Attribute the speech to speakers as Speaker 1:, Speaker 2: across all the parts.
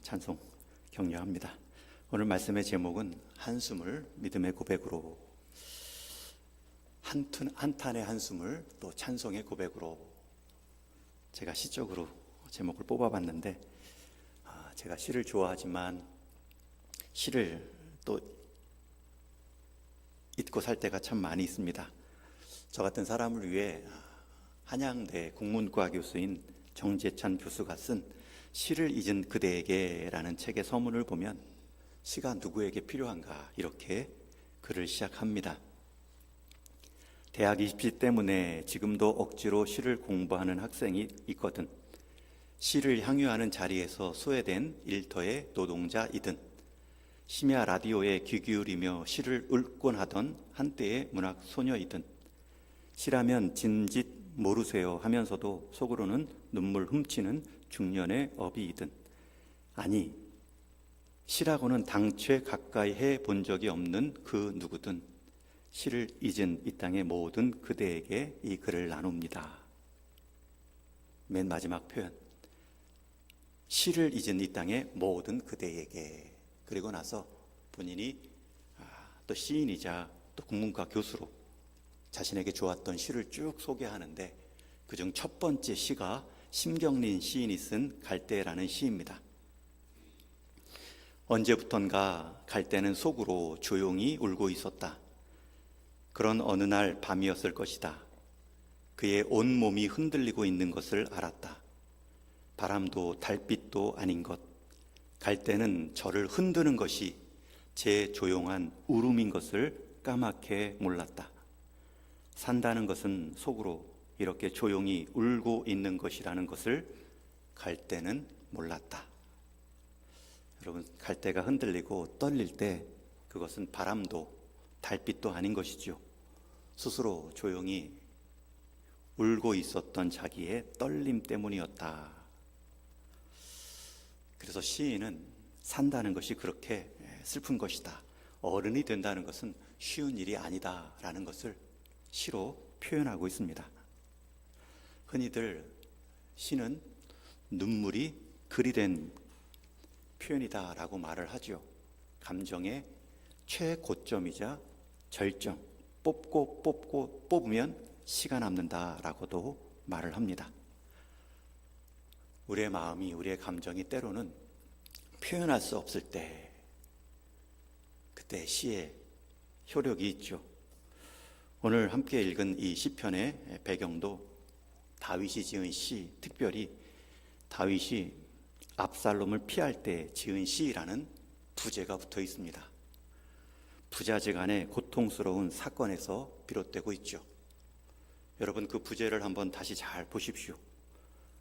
Speaker 1: 찬송 격려합니다. 오늘 말씀의 제목은 한숨을 믿음의 고백으로, 한탄의 한숨을 또 찬송의 고백으로. 제가 시적으로 제목을 뽑아봤는데, 제가 시를 좋아하지만 시를 또 잊고 살 때가 참 많이 있습니다. 저 같은 사람을 위해 한양대 국문과 교수인 정재찬 교수가 쓴 시를 잊은 그대에게 라는 책의 서문을 보면 시가 누구에게 필요한가 이렇게 글을 시작합니다. 대학 입시 때문에 지금도 억지로 시를 공부하는 학생이 있거든. 시를 향유하는 자리에서 소외된 일터의 노동자이든, 심야 라디오에 귀 기울이며 시를 읊곤 하던 한때의 문학 소녀이든, 시라면 진짓 모르세요 하면서도 속으로는 눈물 훔치는 중년의 어비이든, 아니 시라고는 당최 가까이 해 본 적이 없는 그 누구든 시를 잊은 이 땅의 모든 그대에게 이 글을 나눕니다. 맨 마지막 표현, 시를 잊은 이 땅의 모든 그대에게. 그리고 나서 본인이 또 시인이자 또 국문과 교수로 자신에게 좋았던 시를 쭉 소개하는데, 그중 첫 번째 시가 심경린 시인이 쓴 갈대라는 시입니다. 언제부턴가 갈대는 속으로 조용히 울고 있었다. 그런 어느 날 밤이었을 것이다. 그의 온몸이 흔들리고 있는 것을 알았다. 바람도 달빛도 아닌 것, 갈대는 저를 흔드는 것이 제 조용한 울음인 것을 까맣게 몰랐다. 산다는 것은 속으로 이렇게 조용히 울고 있는 것이라는 것을 갈대는 몰랐다. 여러분, 갈대가 흔들리고 떨릴 때 그것은 바람도 달빛도 아닌 것이죠. 스스로 조용히 울고 있었던 자기의 떨림 때문이었다. 그래서 시인은 산다는 것이 그렇게 슬픈 것이다, 어른이 된다는 것은 쉬운 일이 아니다 라는 것을 시로 표현하고 있습니다. 흔히들 시는 눈물이 글이 된 표현이다 라고 말을 하죠. 감정의 최고점이자 절정, 뽑고 뽑으면 시가 남는다 라고도 말을 합니다. 우리의 마음이, 우리의 감정이 때로는 표현할 수 없을 때, 그때 시의 효력이 있죠. 오늘 함께 읽은 이 시편의 배경도 다윗이 지은 시, 특별히 다윗이 압살롬을 피할 때 지은 시라는 부제가 붙어 있습니다. 부자지간의 고통스러운 사건에서 비롯되고 있죠. 여러분, 그 부제를 한번 다시 잘 보십시오.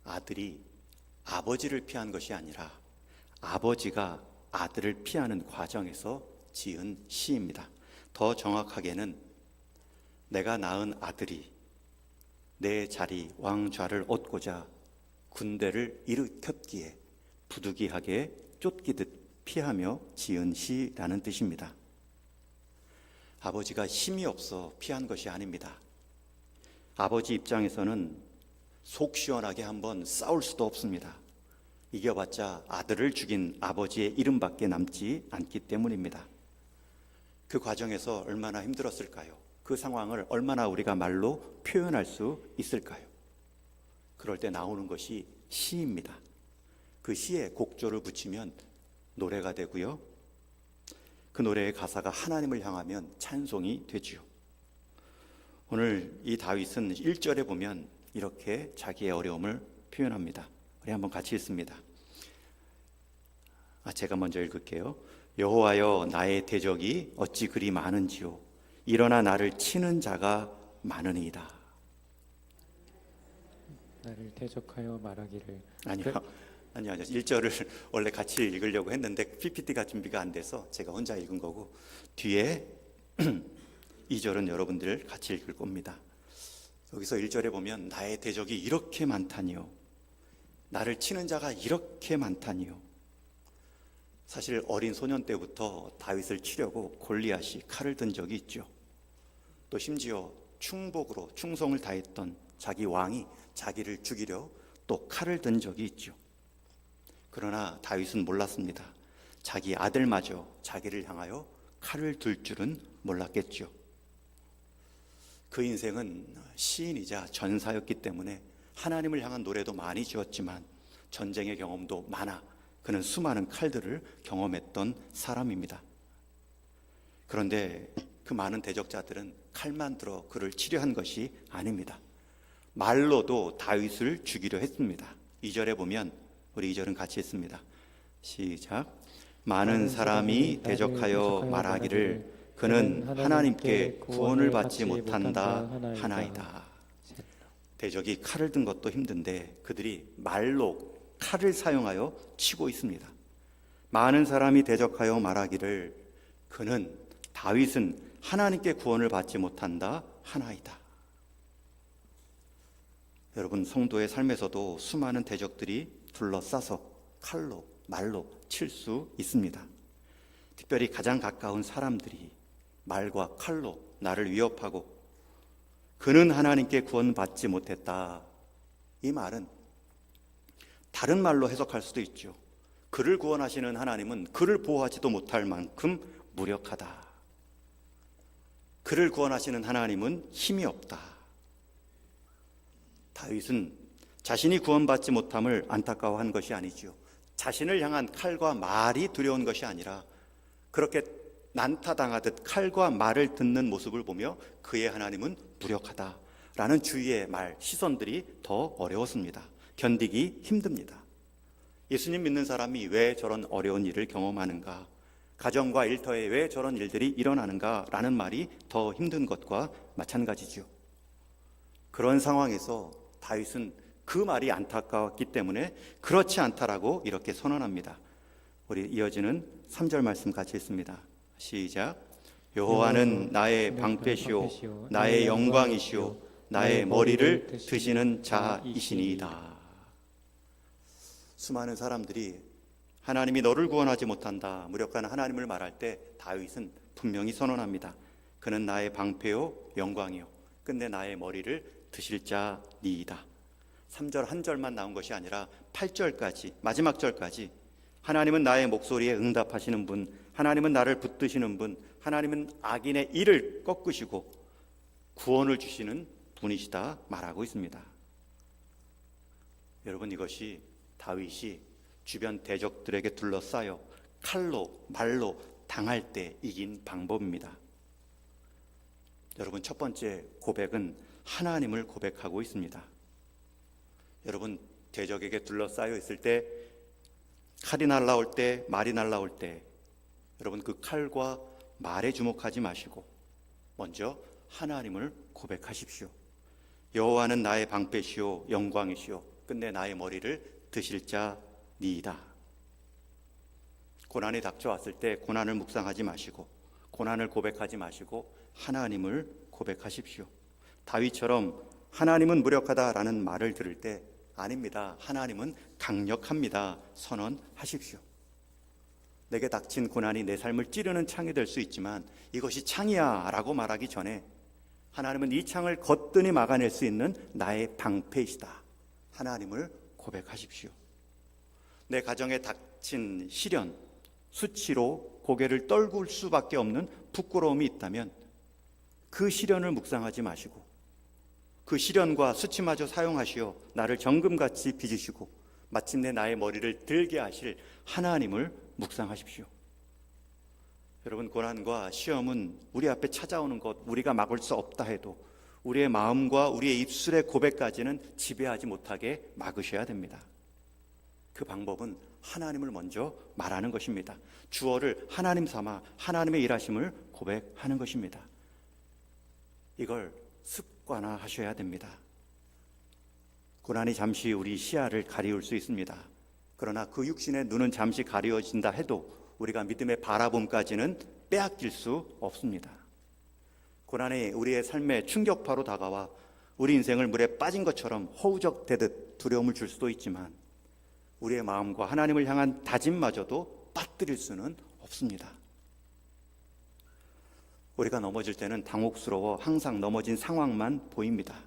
Speaker 1: 아들이 아버지를 피한 것이 아니라 아버지가 아들을 피하는 과정에서 지은 시입니다. 더 정확하게는 내가 낳은 아들이 내 자리 왕좌를 얻고자 군대를 일으켰기에 부득이하게 쫓기듯 피하며 지은 시라는 뜻입니다. 아버지가 힘이 없어 피한 것이 아닙니다. 아버지 입장에서는 속 시원하게 한번 싸울 수도 없습니다. 이겨봤자 아들을 죽인 아버지의 이름밖에 남지 않기 때문입니다. 그 과정에서 얼마나 힘들었을까요? 그 상황을 얼마나 우리가 말로 표현할 수 있을까요? 그럴 때 나오는 것이 시입니다. 그 시에 곡조를 붙이면 노래가 되고요, 그 노래의 가사가 하나님을 향하면 찬송이 되지요. 오늘 이 다윗은 1절에 보면 이렇게 자기의 어려움을 표현합니다. 우리 한번 같이 읽습니다. 제가 먼저 읽을게요. 여호와여, 나의 대적이 어찌 그리 많은지요. 일어나 나를 치는 자가 많으니이다.
Speaker 2: 나를 대적하여 말하기를.
Speaker 1: 아니요. 1절을 원래 같이 읽으려고 했는데 PPT가 준비가 안 돼서 제가 혼자 읽은 거고, 뒤에 2절은 여러분들 같이 읽을 겁니다. 여기서 1절에 보면 나의 대적이 이렇게 많다니요, 나를 치는 자가 이렇게 많다니요. 사실 어린 소년 때부터 다윗을 치려고 골리앗이 칼을 든 적이 있죠. 또 심지어 충복으로 충성을 다했던 자기 왕이 자기를 죽이려 또 칼을 든 적이 있죠. 그러나 다윗은 몰랐습니다. 자기 아들마저 자기를 향하여 칼을 들 줄은 몰랐겠죠. 그 인생은 시인이자 전사였기 때문에 하나님을 향한 노래도 많이 지었지만 전쟁의 경험도 많아 그는 수많은 칼들을 경험했던 사람입니다. 그런데 그 많은 대적자들은 칼만 들어 그를 치료한 것이 아닙니다. 말로도 다윗을 죽이려 했습니다. 2절에 보면 우리 2절은 같이 했습니다. 시작. 많은 사람이 대적하여 말하기를 그는 하나님께 구원을 받지 못한다 하나이다. 대적이 칼을 든 것도 힘든데 그들이 말로 칼을 사용하여 치고 있습니다. 많은 사람이 대적하여 말하기를 그는 다윗은 하나님께 구원을 받지 못한다 하나이다. 여러분, 성도의 삶에서도 수많은 대적들이 둘러싸서 칼로 말로 칠 수 있습니다. 특별히 가장 가까운 사람들이 말과 칼로 나를 위협하고 그는 하나님께 구원받지 못했다. 이 말은 다른 말로 해석할 수도 있죠. 그를 구원하시는 하나님은 그를 보호하지도 못할 만큼 무력하다. 그를 구원하시는 하나님은 힘이 없다. 다윗은 자신이 구원받지 못함을 안타까워한 것이 아니죠. 자신을 향한 칼과 말이 두려운 것이 아니라 그렇게 난타당하듯 칼과 말을 듣는 모습을 보며 그의 하나님은 무력하다라는 주위의 말, 시선들이 더 어려웠습니다. 견디기 힘듭니다. 예수님 믿는 사람이 왜 저런 어려운 일을 경험하는가, 가정과 일터에 왜 저런 일들이 일어나는가라는 말이 더 힘든 것과 마찬가지죠. 그런 상황에서 다윗은 그 말이 안타까웠기 때문에 그렇지 않다라고 이렇게 선언합니다. 우리 이어지는 3절 말씀 같이 읽습니다. 시작. 여호와는 나의 방패시오 나의 영광이시오 나의 머리를 드시는 자이시니이다. 수많은 사람들이 하나님이 너를 구원하지 못한다, 무력한 하나님을 말할 때 다윗은 분명히 선언합니다. 그는 나의 방패요 영광이요 끝내 나의 머리를 드실 자니이다. 3절 한 절만 나온 것이 아니라 8절까지, 마지막 절까지 하나님은 나의 목소리에 응답하시는 분, 하나님은 나를 붙드시는 분, 하나님은 악인의 일을 꺾으시고 구원을 주시는 분이시다 말하고 있습니다. 여러분, 이것이 다윗이 주변 대적들에게 둘러싸여 칼로 말로 당할 때 이긴 방법입니다. 여러분, 첫 번째 고백은 하나님을 고백하고 있습니다. 여러분, 대적에게 둘러싸여 있을 때, 칼이 날라올 때, 말이 날라올 때 여러분, 그 칼과 말에 주목하지 마시고 먼저 하나님을 고백하십시오. 여호와는 나의 방패시오 영광이시오 끝내 나의 머리를 드실 자니이다. 고난이 닥쳐왔을 때 고난을 묵상하지 마시고 고난을 고백하지 마시고 하나님을 고백하십시오. 다윗처럼 하나님은 무력하다라는 말을 들을 때 아닙니다, 하나님은 강력합니다 선언하십시오. 내게 닥친 고난이 내 삶을 찌르는 창이 될 수 있지만 이것이 창이야 라고 말하기 전에 하나님은 이 창을 거뜬히 막아낼 수 있는 나의 방패이시다, 하나님을 고백하십시오. 내 가정에 닥친 시련, 수치로 고개를 떨굴 수밖에 없는 부끄러움이 있다면 그 시련을 묵상하지 마시고 그 시련과 수치마저 사용하시어 나를 정금같이 빚으시고 마침내 나의 머리를 들게 하실 하나님을 묵상하십시오. 여러분, 고난과 시험은 우리 앞에 찾아오는 것 우리가 막을 수 없다 해도 우리의 마음과 우리의 입술의 고백까지는 지배하지 못하게 막으셔야 됩니다. 그 방법은 하나님을 먼저 말하는 것입니다. 주어를 하나님 삼아 하나님의 일하심을 고백하는 것입니다. 이걸 습관화하셔야 됩니다. 고난이 잠시 우리 시야를 가리울 수 있습니다. 그러나 그 육신의 눈은 잠시 가리워진다 해도 우리가 믿음의 바라봄까지는 빼앗길 수 없습니다. 고난이 우리의 삶에 충격파로 다가와 우리 인생을 물에 빠진 것처럼 허우적대듯 두려움을 줄 수도 있지만 우리의 마음과 하나님을 향한 다짐마저도 빠뜨릴 수는 없습니다. 우리가 넘어질 때는 당혹스러워 항상 넘어진 상황만 보입니다.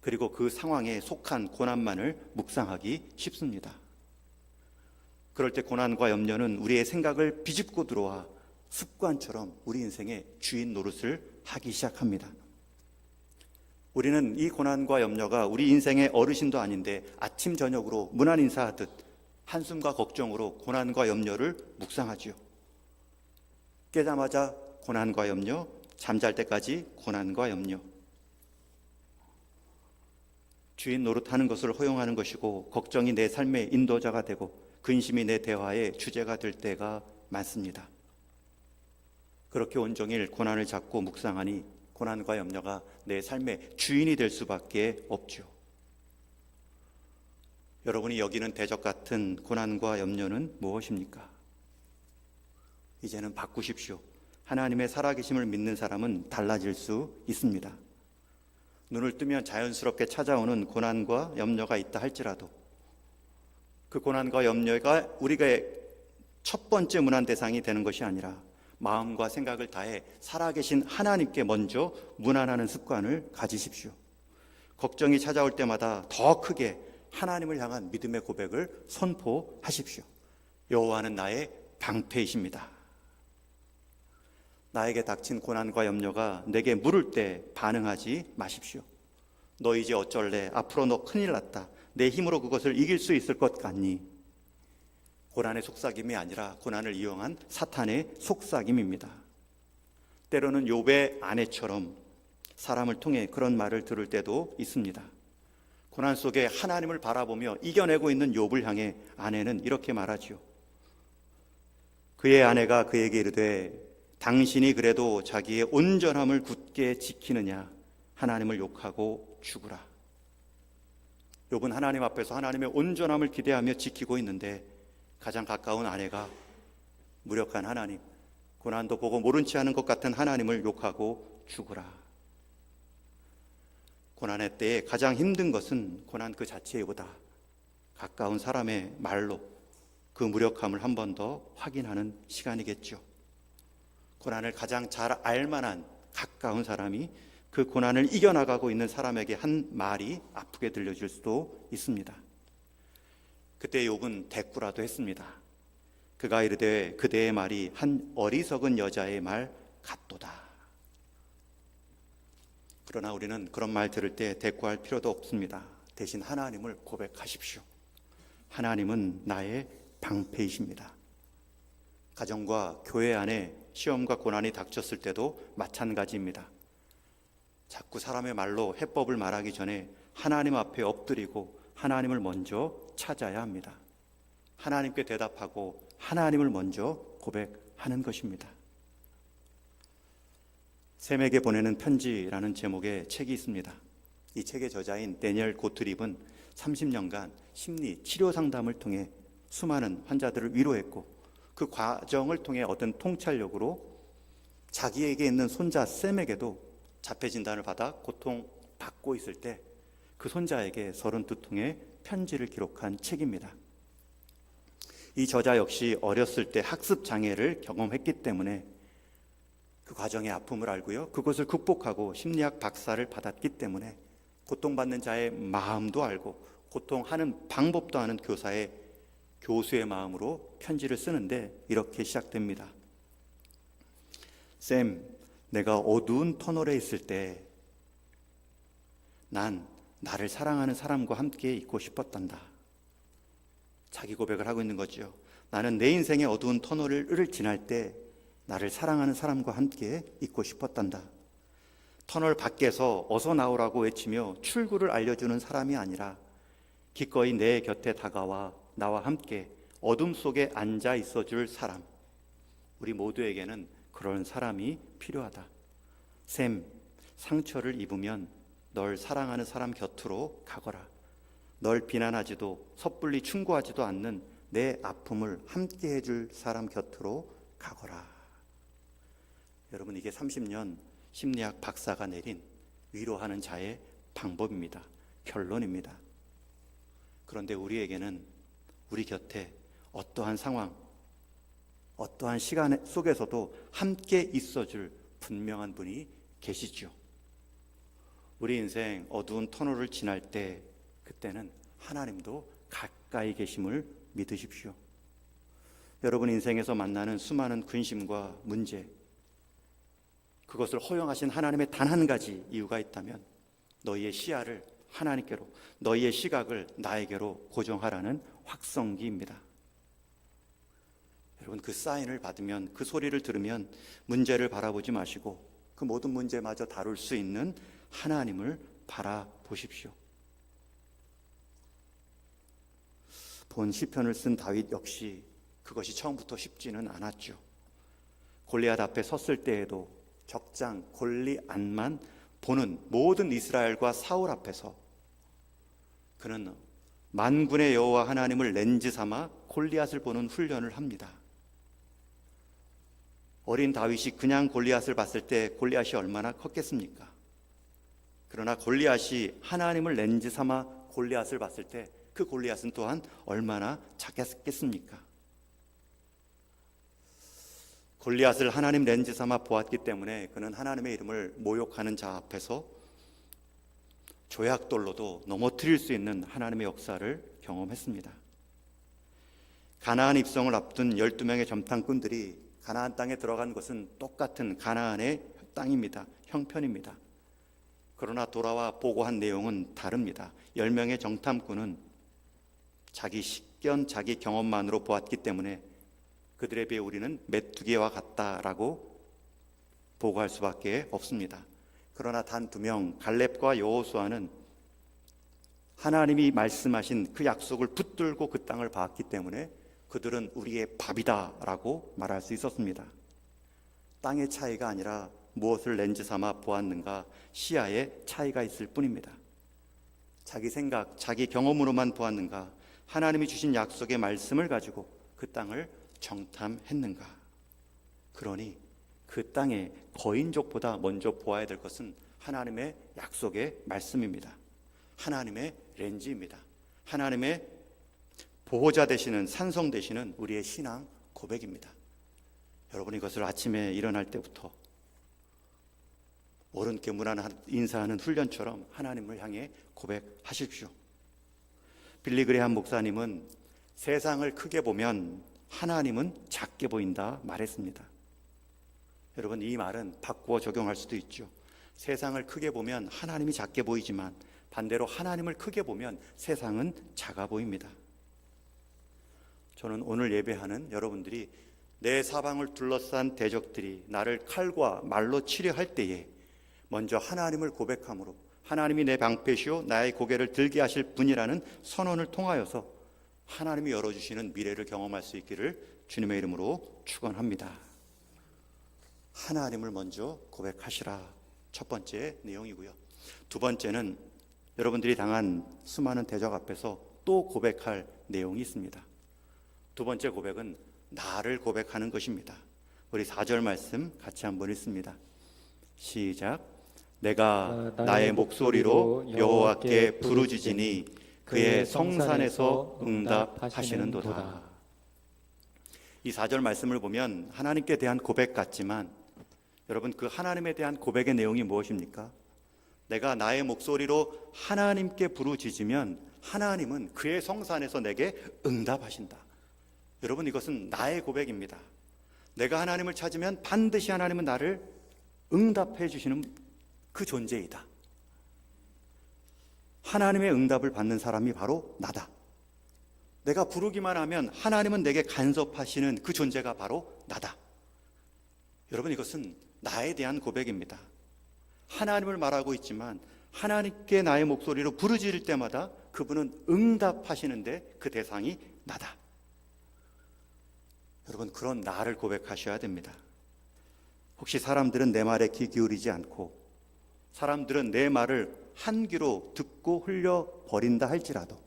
Speaker 1: 그리고 그 상황에 속한 고난만을 묵상하기 쉽습니다. 그럴 때 고난과 염려는 우리의 생각을 비집고 들어와 습관처럼 우리 인생의 주인 노릇을 하기 시작합니다. 우리는 이 고난과 염려가 우리 인생의 어르신도 아닌데 아침 저녁으로 문안 인사하듯 한숨과 걱정으로 고난과 염려를 묵상하지요. 깨자마자 고난과 염려, 잠잘 때까지 고난과 염려. 주인 노릇하는 것을 허용하는 것이고 걱정이 내 삶의 인도자가 되고 근심이 내 대화의 주제가 될 때가 많습니다. 그렇게 온종일 고난을 잡고 묵상하니 고난과 염려가 내 삶의 주인이 될 수밖에 없죠. 여러분이 여기는 대적 같은 고난과 염려는 무엇입니까? 이제는 바꾸십시오. 하나님의 살아계심을 믿는 사람은 달라질 수 있습니다. 눈을 뜨면 자연스럽게 찾아오는 고난과 염려가 있다 할지라도 그 고난과 염려가 우리가 첫 번째 문안 대상이 되는 것이 아니라 마음과 생각을 다해 살아계신 하나님께 먼저 문안하는 습관을 가지십시오. 걱정이 찾아올 때마다 더 크게 하나님을 향한 믿음의 고백을 선포하십시오. 여호와는 나의 방패이십니다. 나에게 닥친 고난과 염려가 내게 물을 때 반응하지 마십시오. 너 이제 어쩔래? 앞으로 너 큰일 났다. 내 힘으로 그것을 이길 수 있을 것 같니? 고난의 속삭임이 아니라 고난을 이용한 사탄의 속삭임입니다. 때로는 욥의 아내처럼 사람을 통해 그런 말을 들을 때도 있습니다. 고난 속에 하나님을 바라보며 이겨내고 있는 욥을 향해 아내는 이렇게 말하지요. 그의 아내가 그에게 이르되 당신이 그래도 자기의 온전함을 굳게 지키느냐? 하나님을 욕하고 죽으라. 욥은 하나님 앞에서 하나님의 온전함을 기대하며 지키고 있는데 가장 가까운 아내가 무력한 하나님, 고난도 보고 모른 체 하는 것 같은 하나님을 욕하고 죽으라. 고난의 때에 가장 힘든 것은 고난 그 자체보다 가까운 사람의 말로 그 무력함을 한 번 더 확인하는 시간이겠죠. 고난을 가장 잘 알만한 가까운 사람이 그 고난을 이겨나가고 있는 사람에게 한 말이 아프게 들려질 수도 있습니다. 그때 욥은 대꾸라도 했습니다. 그가 이르되 그대의 말이 한 어리석은 여자의 말 같도다. 그러나 우리는 그런 말 들을 때 대꾸할 필요도 없습니다. 대신 하나님을 고백하십시오. 하나님은 나의 방패이십니다. 가정과 교회 안에 시험과 고난이 닥쳤을 때도 마찬가지입니다. 자꾸 사람의 말로 해법을 말하기 전에 하나님 앞에 엎드리고 하나님을 먼저 찾아야 합니다. 하나님께 대답하고 하나님을 먼저 고백하는 것입니다. 샘에게 보내는 편지라는 제목의 책이 있습니다. 이 책의 저자인 데니얼 고트립은 30년간 심리 치료 상담을 통해 수많은 환자들을 위로했고 그 과정을 통해 얻은 통찰력으로 자기에게 있는 손자 샘에게도 자폐 진단을 받아 고통받고 있을 때 그 손자에게 32통의 편지를 기록한 책입니다. 이 저자 역시 어렸을 때 학습 장애를 경험했기 때문에 그 과정의 아픔을 알고요, 그것을 극복하고 심리학 박사를 받았기 때문에 고통받는 자의 마음도 알고 고통하는 방법도 아는 교수의 마음으로 편지를 쓰는데 이렇게 시작됩니다. 쌤, 내가 어두운 터널에 있을 때 난 나를 사랑하는 사람과 함께 있고 싶었단다. 자기 고백을 하고 있는 거죠. 나는 내 인생의 어두운 터널을 지날 때 나를 사랑하는 사람과 함께 있고 싶었단다. 터널 밖에서 어서 나오라고 외치며 출구를 알려주는 사람이 아니라 기꺼이 내 곁에 다가와 나와 함께 어둠 속에 앉아 있어줄 사람. 우리 모두에게는 그런 사람이 필요하다. 샘, 상처를 입으면 널 사랑하는 사람 곁으로 가거라. 널 비난하지도 섣불리 충고하지도 않는 내 아픔을 함께 해줄 사람 곁으로 가거라. 여러분, 이게 30년 심리학 박사가 내린 위로하는 자의 방법입니다. 결론입니다. 그런데 우리에게는 우리 곁에 어떠한 상황, 어떠한 시간 속에서도 함께 있어줄 분명한 분이 계시죠. 우리 인생 어두운 터널을 지날 때 그때는 하나님도 가까이 계심을 믿으십시오. 여러분 인생에서 만나는 수많은 근심과 문제, 그것을 허용하신 하나님의 단 한 가지 이유가 있다면 너희의 시야를 하나님께로, 너희의 시각을 나에게로 고정하라는 확성기입니다. 여러분, 그 사인을 받으면, 그 소리를 들으면 문제를 바라보지 마시고 그 모든 문제마저 다룰 수 있는 하나님을 바라보십시오. 본 시편을 쓴 다윗 역시 그것이 처음부터 쉽지는 않았죠. 골리앗 앞에 섰을 때에도 적장 골리앗만 보는 모든 이스라엘과 사울 앞에서 그는 만군의 여호와 하나님을 렌즈 삼아 골리앗을 보는 훈련을 합니다. 어린 다윗이 그냥 골리앗을 봤을 때 골리앗이 얼마나 컸겠습니까? 그러나 골리앗이 하나님을 렌즈 삼아 골리앗을 봤을 때 그 골리앗은 또한 얼마나 작겠습니까? 골리앗을 하나님 렌즈 삼아 보았기 때문에 그는 하나님의 이름을 모욕하는 자 앞에서 조약돌로도 넘어뜨릴 수 있는 하나님의 역사를 경험했습니다. 가나안 입성을 앞둔 12명의 점탕꾼들이 가나안 땅에 들어간 것은 똑같은 가나안의 땅입니다. 형편입니다. 그러나 돌아와 보고한 내용은 다릅니다. 10명의 정탐꾼은 자기 식견, 자기 경험만으로 보았기 때문에 그들에 비해 우리는 메뚜기와 같다라고 보고할 수밖에 없습니다. 그러나 단 2명, 갈렙과 여호수아는 하나님이 말씀하신 그 약속을 붙들고 그 땅을 봤기 때문에 그들은 우리의 밥이다라고 말할 수 있었습니다. 땅의 차이가 아니라 무엇을 렌즈 삼아 보았는가, 시야의 차이가 있을 뿐입니다. 자기 생각, 자기 경험으로만 보았는가, 하나님이 주신 약속의 말씀을 가지고 그 땅을 정탐했는가. 그러니 그 땅의 거인족보다 먼저 보아야 될 것은 하나님의 약속의 말씀입니다. 하나님의 렌즈입니다. 하나님의 보호자 되시는, 산성 되시는 우리의 신앙 고백입니다. 여러분, 이것을 아침에 일어날 때부터 오른께 인사하는 훈련처럼 하나님을 향해 고백하십시오. 빌리 그레함 목사님은 세상을 크게 보면 하나님은 작게 보인다 말했습니다. 여러분, 이 말은 바꾸어 적용할 수도 있죠. 세상을 크게 보면 하나님이 작게 보이지만 반대로 하나님을 크게 보면 세상은 작아 보입니다. 저는 오늘 예배하는 여러분들이 내 사방을 둘러싼 대적들이 나를 칼과 말로 치려 할 때에 먼저 하나님을 고백함으로 하나님이 내 방패시오 나의 고개를 들게 하실 분이라는 선언을 통하여서 하나님이 열어주시는 미래를 경험할 수 있기를 주님의 이름으로 축원합니다. 하나님을 먼저 고백하시라, 첫 번째 내용이고요. 두 번째는 여러분들이 당한 수많은 대적 앞에서 또 고백할 내용이 있습니다. 두 번째 고백은 나를 고백하는 것입니다. 우리 4절 말씀 같이 한번 읽습니다. 시작. 내가 나의 목소리로 여호와께 부르짖으니 그의 성산에서 응답하시는도다. 이 4절 말씀을 보면 하나님께 대한 고백 같지만 여러분, 그 하나님에 대한 고백의 내용이 무엇입니까? 내가 나의 목소리로 하나님께 부르짖으면 하나님은 그의 성산에서 내게 응답하신다. 여러분, 이것은 나의 고백입니다. 내가 하나님을 찾으면 반드시 하나님은 나를 응답해 주시는 그 존재이다. 하나님의 응답을 받는 사람이 바로 나다. 내가 부르기만 하면 하나님은 내게 간섭하시는 그 존재가 바로 나다. 여러분, 이것은 나에 대한 고백입니다. 하나님을 말하고 있지만 하나님께 나의 목소리로 부르짖을 때마다 그분은 응답하시는데 그 대상이 나다. 여러분, 그런 나를 고백하셔야 됩니다. 혹시 사람들은 내 말에 귀 기울이지 않고 사람들은 내 말을 한 귀로 듣고 흘려버린다 할지라도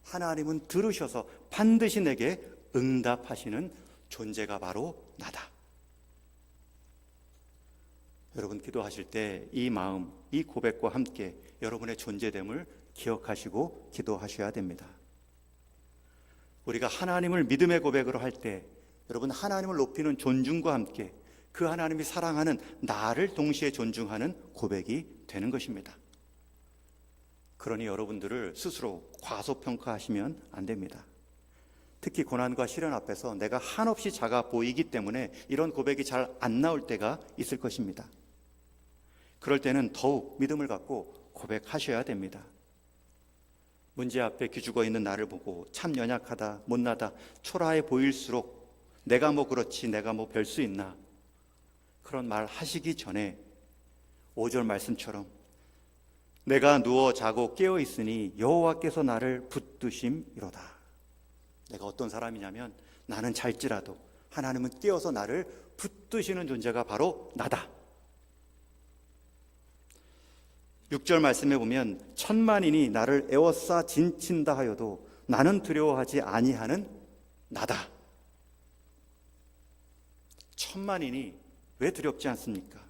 Speaker 1: 하나님은 들으셔서 반드시 내게 응답하시는 존재가 바로 나다. 여러분, 기도하실 때 이 마음, 이 고백과 함께 여러분의 존재됨을 기억하시고 기도하셔야 됩니다. 우리가 하나님을 믿음의 고백으로 할 때 여러분, 하나님을 높이는 존중과 함께 그 하나님이 사랑하는 나를 동시에 존중하는 고백이 되는 것입니다. 그러니 여러분들을 스스로 과소평가하시면 안 됩니다. 특히 고난과 시련 앞에서 내가 한없이 작아 보이기 때문에 이런 고백이 잘 안 나올 때가 있을 것입니다. 그럴 때는 더욱 믿음을 갖고 고백하셔야 됩니다. 문제 앞에 기죽어 있는 나를 보고 참 연약하다, 못나다, 초라해 보일수록 내가 뭐 그렇지, 내가 뭐 별 수 있나, 그런 말 하시기 전에 5절 말씀처럼 내가 누워 자고 깨어 있으니 여호와께서 나를 붙드심이로다. 내가 어떤 사람이냐면 나는 잘지라도 하나님은 깨어서 나를 붙드시는 존재가 바로 나다. 6절 말씀에 보면 천만인이 나를 에워싸 진친다 하여도 나는 두려워하지 아니하는 나다. 천만인이 왜 두렵지 않습니까?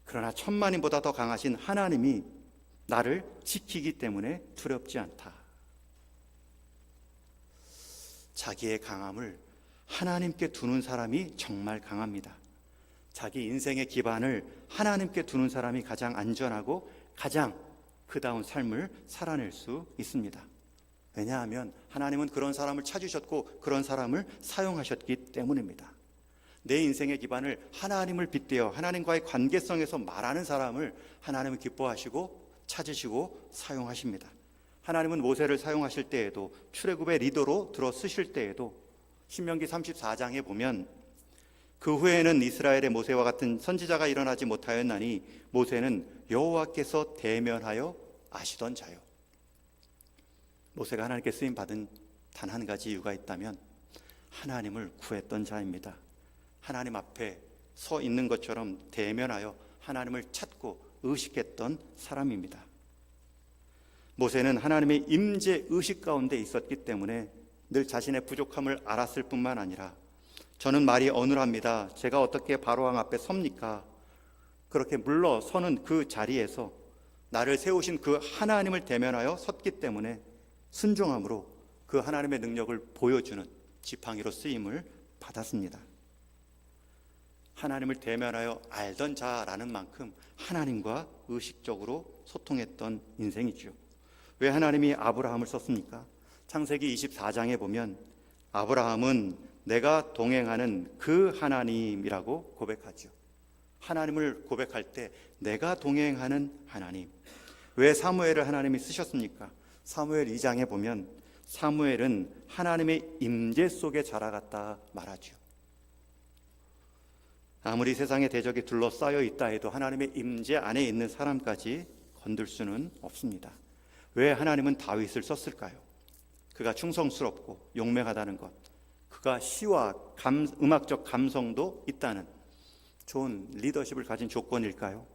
Speaker 1: 그러나 천만인보다 더 강하신 하나님이 나를 지키기 때문에 두렵지 않다. 자기의 강함을 하나님께 두는 사람이 정말 강합니다. 자기 인생의 기반을 하나님께 두는 사람이 가장 안전하고 가장 그다운 삶을 살아낼 수 있습니다. 왜냐하면 하나님은 그런 사람을 찾으셨고 그런 사람을 사용하셨기 때문입니다. 내 인생의 기반을 하나님을 빗대어 하나님과의 관계성에서 말하는 사람을 하나님은 기뻐하시고 찾으시고 사용하십니다. 하나님은 모세를 사용하실 때에도 출애굽의 리더로 들어 쓰실 때에도 신명기 34장에 보면 그 후에는 이스라엘의 모세와 같은 선지자가 일어나지 못하였나니 모세는 여호와께서 대면하여 아시던 자요. 모세가 하나님께 쓰임 받은 단 한 가지 이유가 있다면 하나님을 구했던 자입니다. 하나님 앞에 서 있는 것처럼 대면하여 하나님을 찾고 의식했던 사람입니다. 모세는 하나님의 임재 의식 가운데 있었기 때문에 늘 자신의 부족함을 알았을 뿐만 아니라 저는 말이 어눌합니다. 제가 어떻게 바로왕 앞에 섭니까? 그렇게 물러서는 그 자리에서 나를 세우신 그 하나님을 대면하여 섰기 때문에 순종함으로 그 하나님의 능력을 보여주는 지팡이로 쓰임을 받았습니다. 하나님을 대면하여 알던 자라는 만큼 하나님과 의식적으로 소통했던 인생이죠. 왜 하나님이 아브라함을 썼습니까? 창세기 24장에 보면 아브라함은 내가 동행하는 그 하나님이라고 고백하죠. 하나님을 고백할 때 내가 동행하는 하나님. 왜 사무엘을 하나님이 쓰셨습니까? 사무엘 2장에 보면 사무엘은 하나님의 임재 속에 자라갔다 말하죠. 아무리 세상의 대적이 둘러싸여 있다 해도 하나님의 임재 안에 있는 사람까지 건들 수는 없습니다. 왜 하나님은 다윗을 썼을까요? 그가 충성스럽고 용맹하다는 것, 그가 시와 음악적 감성도 있다는 좋은 리더십을 가진 조건일까요?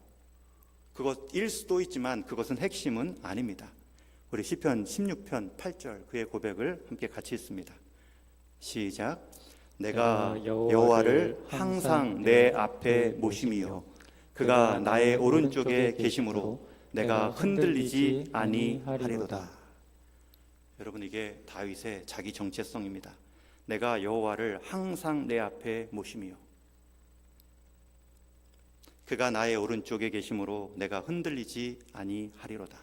Speaker 1: 그것일 수도 있지만 그것은 핵심은 아닙니다. 우리 시편 16편 8절 그의 고백을 함께 같이 읽습니다. 시작. 내가 여호와를 항상 내 앞에 모심이요 그가 나의 오른쪽에 계심으로 내가 흔들리지 아니하리로다. 여러분, 이게 다윗의 자기 정체성입니다. 내가 여호와를 항상 내 앞에 모심이요 그가 나의 오른쪽에 계심으로 내가 흔들리지 아니하리로다.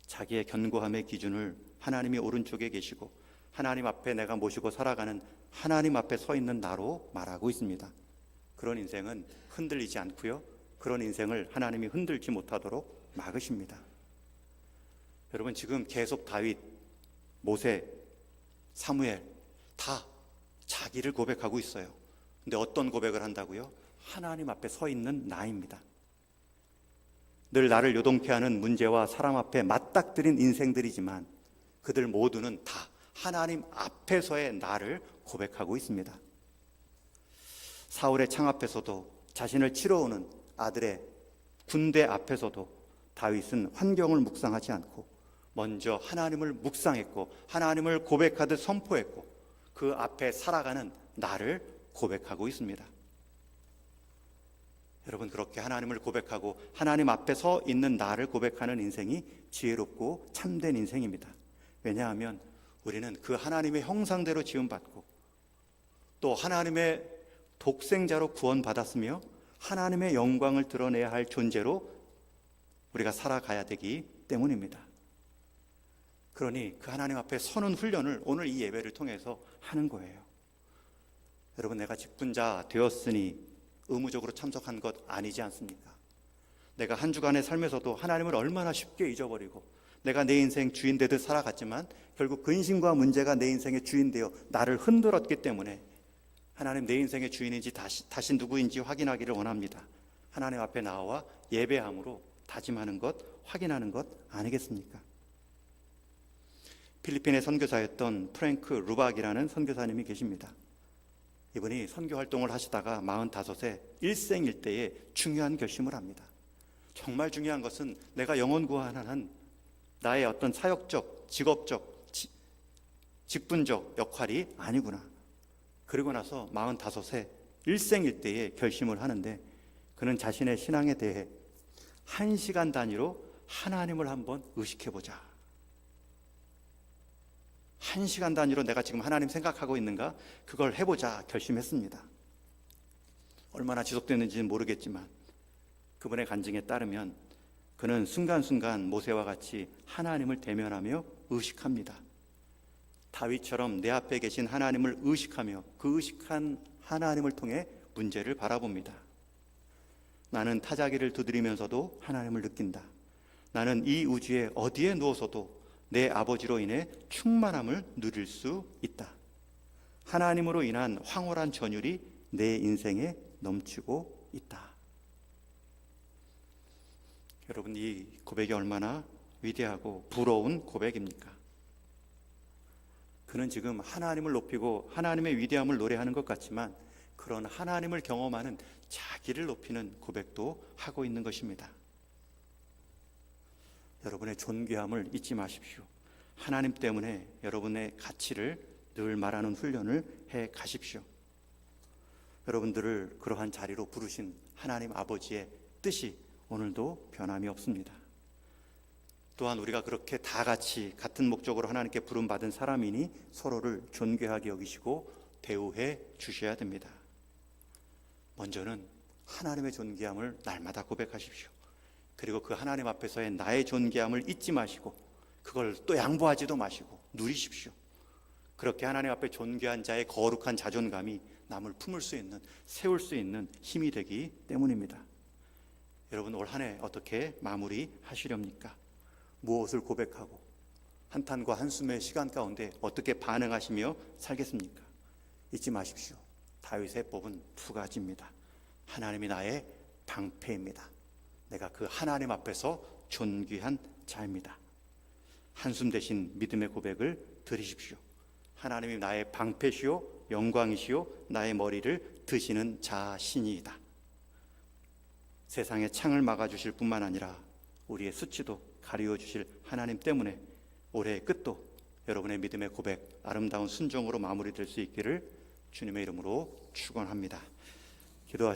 Speaker 1: 자기의 견고함의 기준을 하나님이 오른쪽에 계시고 하나님 앞에 내가 모시고 살아가는 하나님 앞에 서 있는 나로 말하고 있습니다. 그런 인생은 흔들리지 않고요, 그런 인생을 하나님이 흔들지 못하도록 막으십니다. 여러분, 지금 계속 다윗, 모세, 사무엘 다 자기를 고백하고 있어요. 근데 어떤 고백을 한다고요? 하나님 앞에 서 있는 나입니다. 늘 나를 요동케 하는 문제와 사람 앞에 맞닥뜨린 인생들이지만 그들 모두는 다 하나님 앞에서의 나를 고백하고 있습니다. 사울의 창 앞에서도 자신을 치러오는 아들의 군대 앞에서도 다윗은 환경을 묵상하지 않고 먼저 하나님을 묵상했고 하나님을 고백하듯 선포했고 그 앞에 살아가는 나를 고백하고 있습니다. 여러분, 그렇게 하나님을 고백하고 하나님 앞에 서 있는 나를 고백하는 인생이 지혜롭고 참된 인생입니다. 왜냐하면 우리는 그 하나님의 형상대로 지음받고 또 하나님의 독생자로 구원받았으며 하나님의 영광을 드러내야 할 존재로 우리가 살아가야 되기 때문입니다. 그러니 그 하나님 앞에 서는 훈련을 오늘 이 예배를 통해서 하는 거예요. 여러분, 내가 직분자 되었으니 의무적으로 참석한 것 아니지 않습니까? 내가 한 주간의 삶에서도 하나님을 얼마나 쉽게 잊어버리고 내가 내 인생 주인 되듯 살아갔지만 결국 근심과 문제가 내 인생의 주인 되어 나를 흔들었기 때문에 하나님 내 인생의 주인인지 다시 누구인지 확인하기를 원합니다. 하나님 앞에 나와 예배함으로 다짐하는 것, 확인하는 것 아니겠습니까? 필리핀의 선교사였던 프랭크 루박이라는 선교사님이 계십니다. 이분이 선교 활동을 하시다가 45세 일생일대에 중요한 결심을 합니다. 정말 중요한 것은 내가 영혼 구원하는 나의 어떤 사역적, 직업적, 직분적 역할이 아니구나. 그리고 나서 45세 일생일대에 결심을 하는데 그는 자신의 신앙에 대해 1시간 단위로 하나님을 한번 의식해보자. 1시간 단위로 내가 지금 하나님 생각하고 있는가? 그걸 해보자 결심했습니다. 얼마나 지속됐는지는 모르겠지만 그분의 간증에 따르면 그는 순간순간 모세와 같이 하나님을 대면하며 의식합니다. 다윗처럼 내 앞에 계신 하나님을 의식하며 그 의식한 하나님을 통해 문제를 바라봅니다. 나는 타자기를 두드리면서도 하나님을 느낀다. 나는 이 우주에 어디에 누워서도 내 아버지로 인해 충만함을 누릴 수 있다. 하나님으로 인한 황홀한 전율이 내 인생에 넘치고 있다. 여러분, 이 고백이 얼마나 위대하고 부러운 고백입니까? 그는 지금 하나님을 높이고 하나님의 위대함을 노래하는 것 같지만 그런 하나님을 경험하는 자기를 높이는 고백도 하고 있는 것입니다. 여러분의 존귀함을 잊지 마십시오. 하나님 때문에 여러분의 가치를 늘 말하는 훈련을 해 가십시오. 여러분들을 그러한 자리로 부르신 하나님 아버지의 뜻이 오늘도 변함이 없습니다. 또한 우리가 그렇게 다 같이 같은 목적으로 하나님께 부름받은 사람이니 서로를 존귀하게 여기시고 대우해 주셔야 됩니다. 먼저는 하나님의 존귀함을 날마다 고백하십시오. 그리고 그 하나님 앞에서의 나의 존귀함을 잊지 마시고 그걸 또 양보하지도 마시고 누리십시오. 그렇게 하나님 앞에 존귀한 자의 거룩한 자존감이 남을 품을 수 있는, 세울 수 있는 힘이 되기 때문입니다. 여러분, 올 한 해 어떻게 마무리하시렵니까? 무엇을 고백하고 한탄과 한숨의 시간 가운데 어떻게 반응하시며 살겠습니까? 잊지 마십시오. 다윗의 법은 두 가지입니다. 하나님이 나의 방패입니다. 내가 그 하나님 앞에서 존귀한 자입니다. 한숨 대신 믿음의 고백을 드리십시오. 하나님이 나의 방패시오 영광이시오 나의 머리를 드시는 자신이다. 세상의 창을 막아주실 뿐만 아니라 우리의 수치도 가리워 주실 하나님 때문에 올해의 끝도 여러분의 믿음의 고백, 아름다운 순종으로 마무리될 수 있기를 주님의 이름으로 축원합니다.